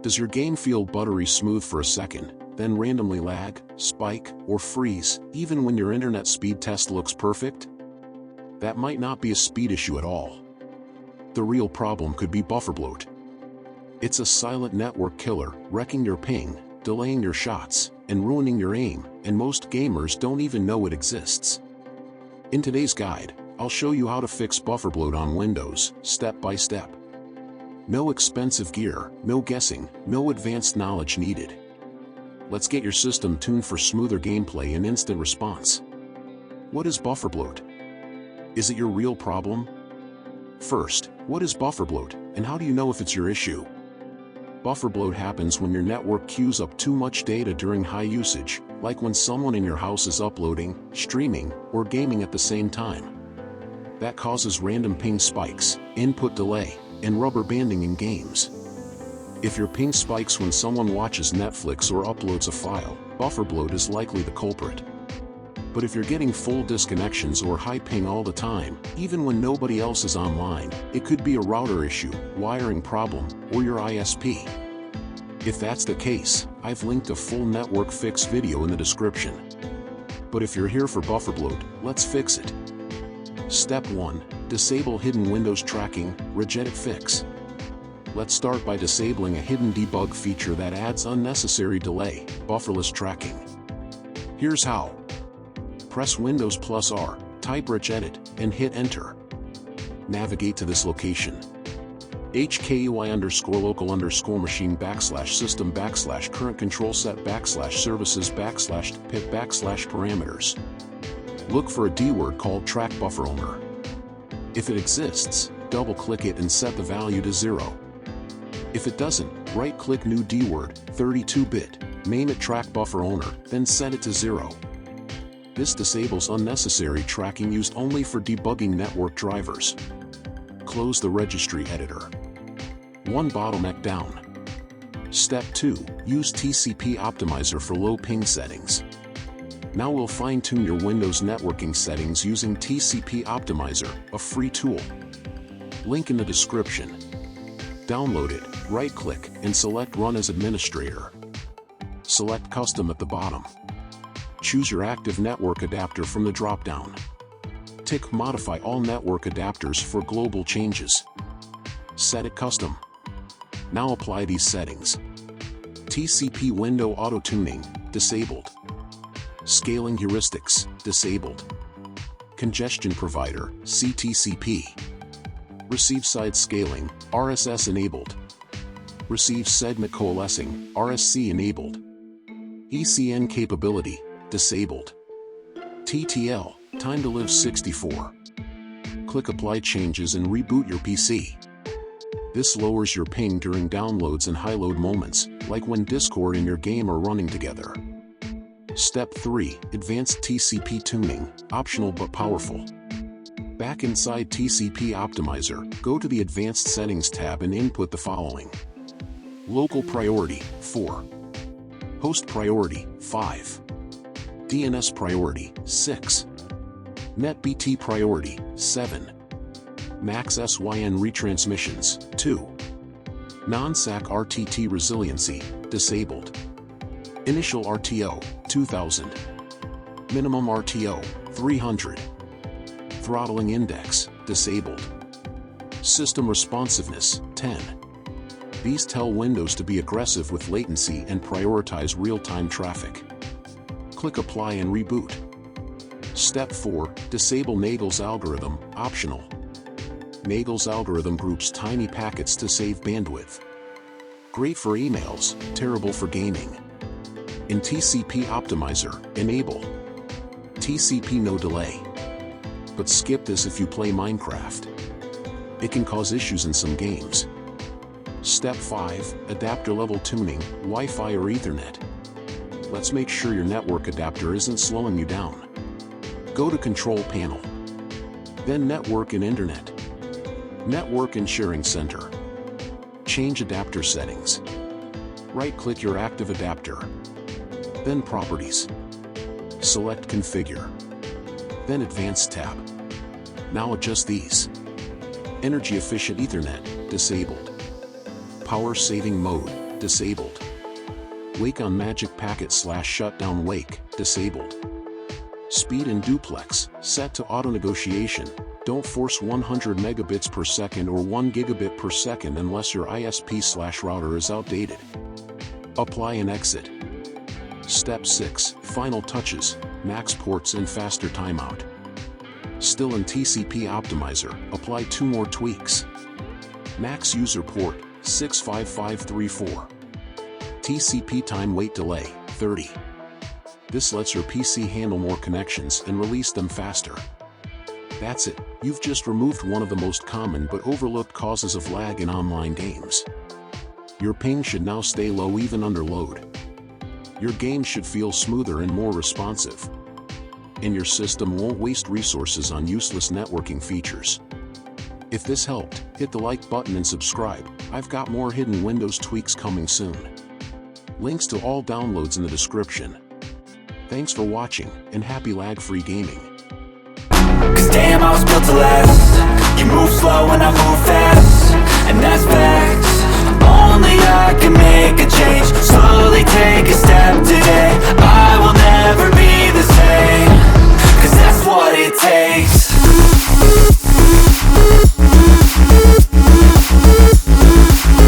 Does your game feel buttery smooth for a second, then randomly lag, spike, or freeze, even when your internet speed test looks perfect? That might not be a speed issue at all. The real problem could be Bufferbloat. It's a silent network killer, wrecking your ping, delaying your shots, and ruining your aim, and most gamers don't even know it exists. In today's guide, I'll show you how to fix Bufferbloat on Windows, step by step. No expensive gear, no guessing, no advanced knowledge needed. Let's get your system tuned for smoother gameplay and instant response. What is Bufferbloat? Is it your real problem? First, what is Bufferbloat, and how do you know if it's your issue? Bufferbloat happens when your network queues up too much data during high usage, like when someone in your house is uploading, streaming, or gaming at the same time. That causes random ping spikes, input delay, and rubber banding in games. If your ping spikes when someone watches Netflix or uploads a file, Bufferbloat is likely the culprit. But if you're getting full disconnections or high ping all the time, even when nobody else is online, it could be a router issue, wiring problem, or your ISP. If that's the case, I've linked a full network fix video in the description. But if you're here for Bufferbloat, let's fix it. Step 1. Disable hidden Windows tracking, Registry fix. Let's start by disabling a hidden debug feature that adds unnecessary delay, bufferless tracking. Here's how. Press Windows + R, type regedit, and hit enter. Navigate to this location. HKUI_local_machine /system/CurrentControlSet/services/tcpip/parameters. Look for a D-word called track buffer owner. If it exists, double-click it and set the value to 0. If it doesn't, right-click New D-word, 32-bit, name it track buffer owner, then set it to 0. This disables unnecessary tracking used only for debugging network drivers. Close the Registry Editor. One bottleneck down. Step 2. Use TCP Optimizer for low ping settings. Now we'll fine-tune your Windows networking settings using TCP Optimizer, a free tool. Link in the description. Download it, right-click, and select Run as Administrator. Select Custom at the bottom. Choose your active network adapter from the drop-down. Tick Modify all network adapters for global changes. Set it Custom. Now apply these settings. TCP Window Auto-Tuning, disabled. Scaling Heuristics, disabled. Congestion Provider, CTCP. Receive-Side Scaling, RSS enabled. Receive Segment Coalescing, RSC enabled. ECN Capability, disabled. TTL, Time to Live 64. Click Apply Changes and reboot your PC. This lowers your ping during downloads and high-load moments, like when Discord and your game are running together. Step 3. Advanced TCP Tuning, optional but powerful. Back inside TCP Optimizer, go to the Advanced Settings tab and input the following. Local Priority, 4. Host Priority, 5. DNS Priority, 6. NetBT Priority, 7. Max SYN Retransmissions, 2. Non-SAC RTT Resiliency, disabled. Initial RTO, 2000. Minimum RTO, 300. Throttling Index, disabled. System Responsiveness, 10. These tell Windows to be aggressive with latency and prioritize real-time traffic. Click Apply and reboot. Step 4. Disable Nagle's algorithm, optional. Nagle's algorithm groups tiny packets to save bandwidth. Great for emails, terrible for gaming. In TCP Optimizer, enable TCP no delay. But skip this if you play Minecraft. It can cause issues in some games. Step 5. Adapter level tuning, Wi-Fi or Ethernet. Let's make sure your network adapter isn't slowing you down. Go to Control Panel. Then Network and Internet. Network and Sharing Center. Change adapter settings. Right-click your active adapter. Then Properties. Select Configure. Then Advanced tab. Now adjust these. Energy Efficient Ethernet, disabled. Power Saving Mode, disabled. Wake on magic packet / shutdown wake, disabled. Speed in duplex, set to auto negotiation. Don't force 100 megabits per second or 1 gigabit per second unless your ISP / router is outdated. Apply and exit. Step 6, final touches, max ports and faster timeout. Still in TCP Optimizer, apply 2 more tweaks. Max user port, 65534. TCP time wait delay, 30. This lets your PC handle more connections and release them faster. That's it, you've just removed one of the most common but overlooked causes of lag in online games. Your ping should now stay low even under load. Your game should feel smoother and more responsive. And your system won't waste resources on useless networking features. If this helped, hit the like button and subscribe. I've got more hidden Windows tweaks coming soon. Links to all downloads in the description. Thanks for watching, and happy lag-free gaming. Cause damn, I was built to last. You move slow and I move fast, and that's fact.